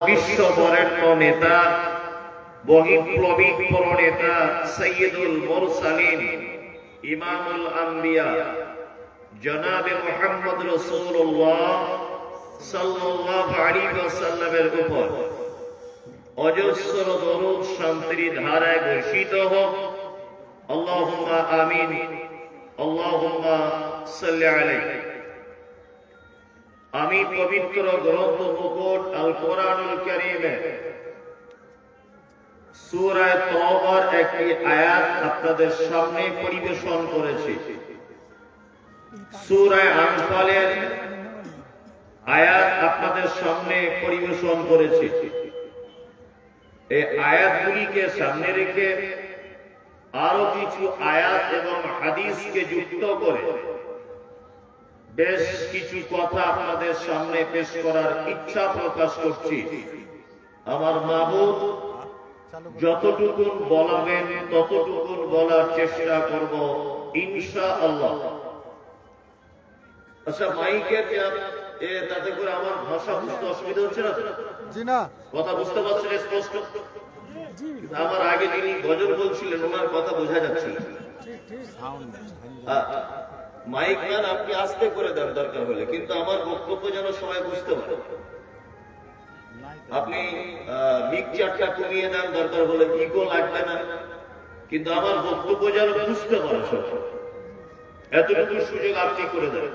বিশ্ব বরেণ্য নেতা বহিঃপ্লবিক প্রণেতা সৈয়দুল মুরসালিন ইমামুল আম্বিয়া জনাবে মুহাম্মদ রাসূলুল্লাহ সাল্লাল্লাহু আলাইহি ওয়াসাল্লামের উপর অজস্র দরুদ শান্তির ধারায় বর্ষিত হোক। আল্লাহুম্মা আমিন। আল্লাহুম্মা সাল্লি আলাইহি। আমি পবিত্র গ্রন্থ মুকুট আল কোরআনুল কারীমে সূরা তওবার একটি আয়াত আপনাদের সামনে পরিবেশন করেছি। সূরা আনফালের আয়াত আপনাদের সামনে পরিবেশন করেছি। এই আয়াতগুলিকে সামনে রেখে আরো কিছু আয়াত এবং হাদিসকে যুক্ত করে বেশ কিছু কথা আপনাদের সামনে পেশ করার ইচ্ছা প্রকাশ করছি। আমার মাহবুব যতটুকু বলাবেন ততটুকু বলার চেষ্টা করব ইনশাআল্লাহ। আচ্ছা, মাইকের তাতে করে আমার ভাষা বুঝতে অসুবিধা হচ্ছে না? জি না, কথা বুঝতে পারছেন স্পষ্ট? আমার আগে যিনি গজল বলছিলেন ওনার কথা বোঝা যাচ্ছিল। মাইক ম্যান আপনি আস্তে করে দেন দরকার হলে, কিন্তু আমার বক্তব্য যেন সবাই বুঝতে পারে। আপনি মিক্সচারটা কমিয়ে দেন দরকার হলে, ইগো লাগবে না, কিন্তু আমার বক্তব্য যেন বুঝতে পারে সব। এতটুকু সুযোগ আপনি করে দেন।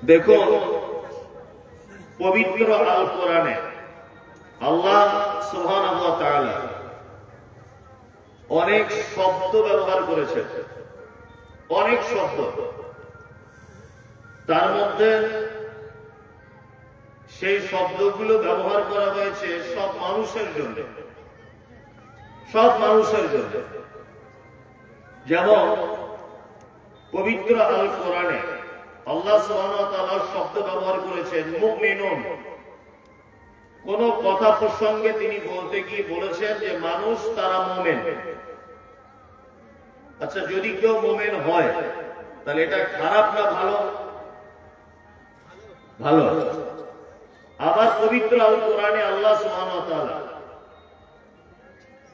দেখুন, পবিত্র আল কোরআনে আল্লাহ সুবহানাহু ওয়া তাআলা অনেক শব্দ ব্যবহার করেছেন, অনেক শব্দ। তার মধ্যে সেই শব্দগুলো ব্যবহার করা হয়েছে সব মানুষের জন্য, সব মানুষের জন্য। যেমন পবিত্র আল কোরআনে আল্লাহ সুবহানাহু ওয়া তাআলা শব্দ ব্যবহার করেছেন মুমিনুন। কোন কথা প্রসঙ্গে তিনি বলতে গিয়ে বলেছেন যে মানুষ তারা মুমিন। আচ্ছা, যদি কেউ মুমিন হয় তাহলে এটা খারাপ না ভালো? ভালো। আবার পবিত্র আল কোরআনে আল্লাহ সুবহানাহু ওয়া তাআলা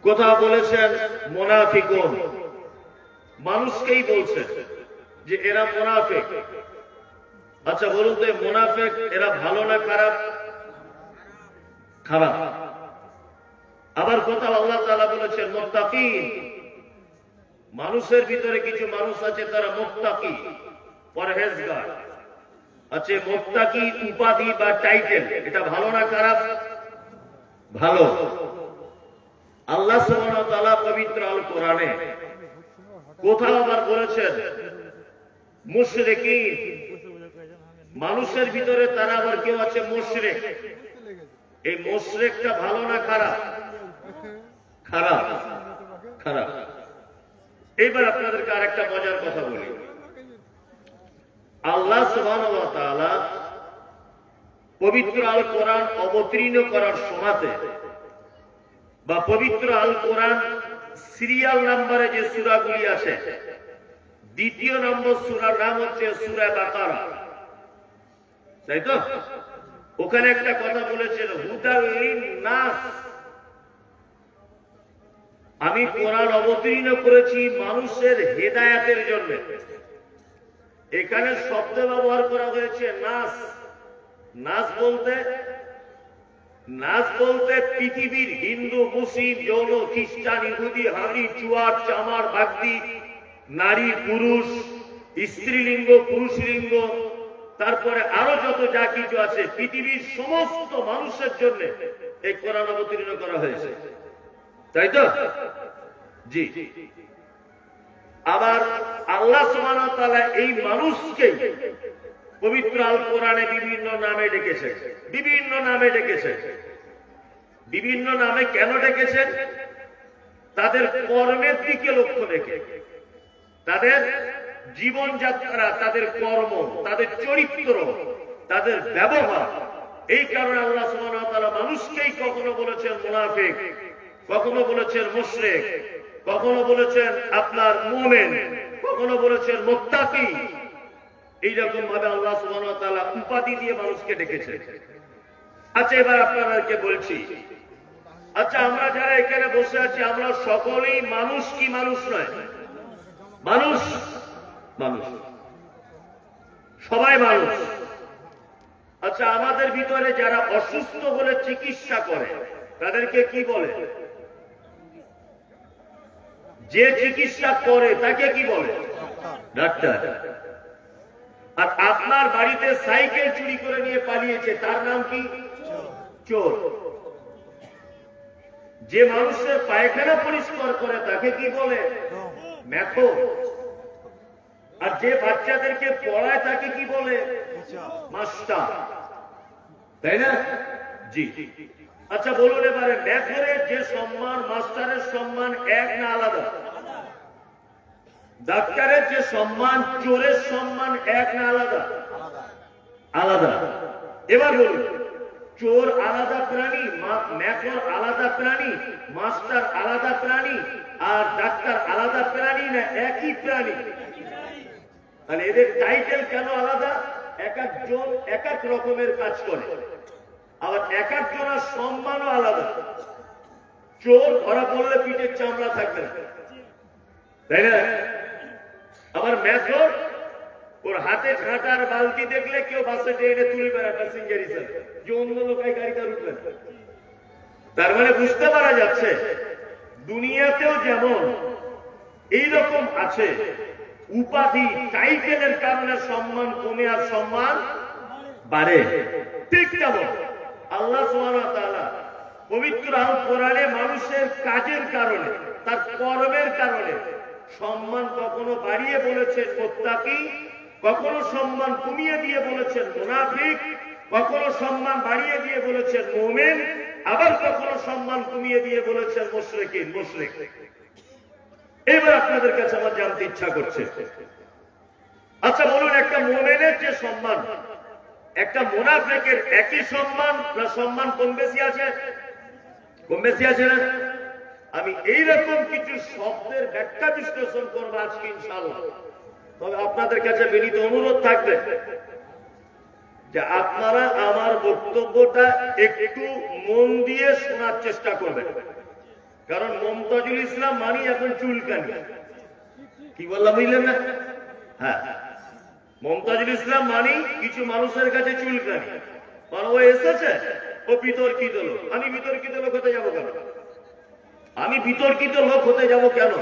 কথা বলেছেন মুনাফিকুন। মানুষকেই বলছেন যে এরা মুনাফিক। আচ্ছা বলুন তো, মুনাফিক এরা ভালো না খারাপ? খারাপ। আবার কথা আল্লাহ তাআলা বলেছেন মুত্তাকিন। মানুষের ভিতরে কিছু মানুষ আছে তারা মুত্তাকি, পরহেজগার। আচ্ছা, মুত্তাকি উপাধি বা টাইটেল এটা ভালো না খারাপ? ভালো। আল্লাহ সুবহানাহু ওয়া তাআলা পবিত্র আল কোরআনে কোথাও আবার বলেছেন মুশরিকিন। মানুষের ভিতরে তারা আবার কেউ আছে মুশরিক। এই মুশরিকটা ভালো না খারাপ? খারাপ, খারাপ। এইবার আপনাদেরকে আরেকটা মজার কথা বলি। আল্লাহ সুবহানাহু ওয়া তাআলা পবিত্র আল কোরআন অবতীর্ণ করার সময়তে বা পবিত্র আল কোরআন সিরিয়াল নাম্বারে যে সূরাগুলি আছে, দ্বিতীয় নম্বর সূরার নাম হচ্ছে সূরা বাকারা, তাই তো? ওখানে একটা কথা বলেছেন হুদাল লিন-নাস। আমি কোরআন অবতীর্ণ করেছি মানুষের হেদায়েতের জন্য। এখানে শব্দ ব্যবহার করা হয়েছে নাস। নাস বলতে পৃথিবীর হিন্দু, মুসলিম, জৈন, খ্রিস্টান, ইহুদি, হানি, চুয়ার, চামার, বাগদি, নারী, পুরুষ, স্ত্রীলিঙ্গ, পুরুষলিঙ্গ, তারপরে আরো যত যা কিছু আছে পৃথিবীর সমস্ত মানুষের জন্য এই কোরআন অবতীর্ণ করা হয়েছে, তাই তো? জি। আবার আল্লাহ সুবহানাহু ওয়া তাআলা এই মানুষকে পবিত্র আল কোরআনে বিভিন্ন নামে ডেকেছেন, বিভিন্ন নামে ডেকেছেন। বিভিন্ন নামে কেন ডেকেছেন? তাদের কর্মের দিকে লক্ষ্য রেখে, তাদের জীবনযাত্রা, তাদের কর্ম, তাদের চরিত্র, তাদের ব্যবহার। এই কারণে আল্লাহ সুবহানাহু ওয়া তাআলা মানুষকেই কখনো বলেছেন মুনাফিক, কখনো বলেছেন মুশরিক, কখনো বলেছেন আপনার মুমিন, কখনো বলেছেন মুত্তাকি। এইরকম ভাবে আল্লাহ সুবহানাহু ওয়া তাআলা উপাধি দিয়ে মানুষকে ডেকেছে। আচ্ছা, এবার আপনাদেরকে বলছি, আচ্ছা আমরা যারা এখানে বসে আছি আমরা সকলেই মানুষ কি মানুষ নয়? মানুষ, মানুষ, সবাই মানুষ। আচ্ছা, আমাদের ভিতরে যারা অসুস্থ হলে চিকিৎসা করে তাদেরকে কি বলে? যে চিকিৎসা করে তাকে কি বলে? ডাক্তার। আর আপনার বাড়িতে সাইকেল চুরি করে নিয়ে পালিয়েছে তার নাম কি? চোর। যে মানুষের পায়খানা পরিষ্কার করে তাকে কি বলে? মেথর। আর যে বাচ্চাদেরকে পড়ায় তাকে কি বলে? মাস্টার। তাই না? জি। আচ্ছা বলুন এবারে, মেথরের যে সম্মান মাস্টারের সম্মান এক না আলাদা? ডাক্তারের যে সম্মান চোরের সম্মান এক না আলাদা? আলাদা। এবার বলুন, চোর আলাদা প্রাণী, মেথর আলাদা প্রাণী, মাস্টার আলাদা প্রাণী, আর ডাক্তার আলাদা প্রাণী না একই প্রাণী? তাহলে এদের টাইটেল কেন আলাদা? এক একজন এক এক রকমের কাজ করে, আবার এক একজনের সম্মানও আলাদা। চোর ধরা পড়লে পিঠের চামড়া থাকবে না, তাই না? আবার মেথর, ওর হাতে কাঁটার বালতি দেখলে কেউ বাসে ট্রেনে তুলবে না প্যাসেঞ্জার হিসেবে, যে অন্য লোক এই গাড়িটা উঠবে। তার মানে বুঝতে পারা যাচ্ছে দুনিয়াতেও যেমন এইরকম আছে উপাধি টাইটেলের কারণে সম্মান কমে আর সম্মান বাড়ে, ঠিক তেমন আল্লাহ সুবহানাহু ওয়া তাআলা পবিত্র আল কোরআনে মানুষের কাজের কারণে, তার কর্মের কারণে সম্মান কখনো বাড়িয়ে বলেছেন মুত্তাকি, কখনো সম্মান কমিয়ে দিয়ে বলেছেন মুনাফিক, কখনো সম্মান বাড়িয়ে দিয়ে বলেছেন মুমিন, আবার কখনো সম্মান কমিয়ে দিয়ে বলেছেন মুশরিকিন, মুশরিক। এবার আপনাদের কাছে আমার জানতে ইচ্ছা করছে, আচ্ছা বলুন, একটা মুমিনের যে সম্মান একটা মুনাফিকের একই সম্মান না সম্মান কম বেশি আছে? কম বেশি আছে না? আমি এইরকম কিছু শব্দের ব্যাখ্যা বিশ্লেষণ করবো আজকে ইনশাআল্লাহ। তবে আপনাদের কাছে বিনীত অনুরোধ থাকবে যে আপনারা আমার বক্তব্যটা একটু মন দিয়ে শোনার চেষ্টা করবেন, কারণ মমতাজুল ইসলাম মানি এখন চুলকানি। কি বললাম বুঝলেন না? হ্যাঁ, মমতাজুল ইসলাম মানি কিছু মানুষের কাছে চুলকানি, কারণ ও এসেছে ও বিতর্কিত লোক। আমি বিতর্কিত লোক হতে যাবো কেন? আমি বিতর্কিত লোক হতে যাব কেন?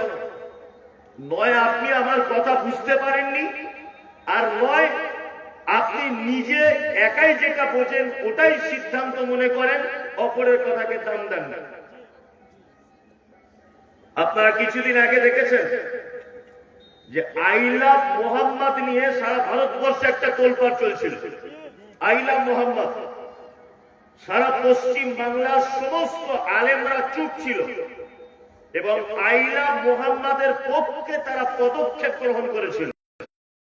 নয় আপনি আমার কথা বুঝতে পারেননি, আর নয় আপনি নিজে একাই যেটা বোঝেন ওটাই সিদ্ধান্ত মনে করেন, অপরের কথাকে দাম দেন না। আপনারা কিছুদিন আগে দেখেছেন যে আই লাভ মোহাম্মদ নিয়ে সারা ভারতবর্ষে একটা তোলপাড় চলছিল। আই লাভ মোহাম্মদ, সারা পশ্চিম বাংলার সমস্ত আলেমরা চুপ ছিল এবং আই লাভ মোহাম্মদের পক্ষে তারা পদক্ষেপ গ্রহণ করেছিল।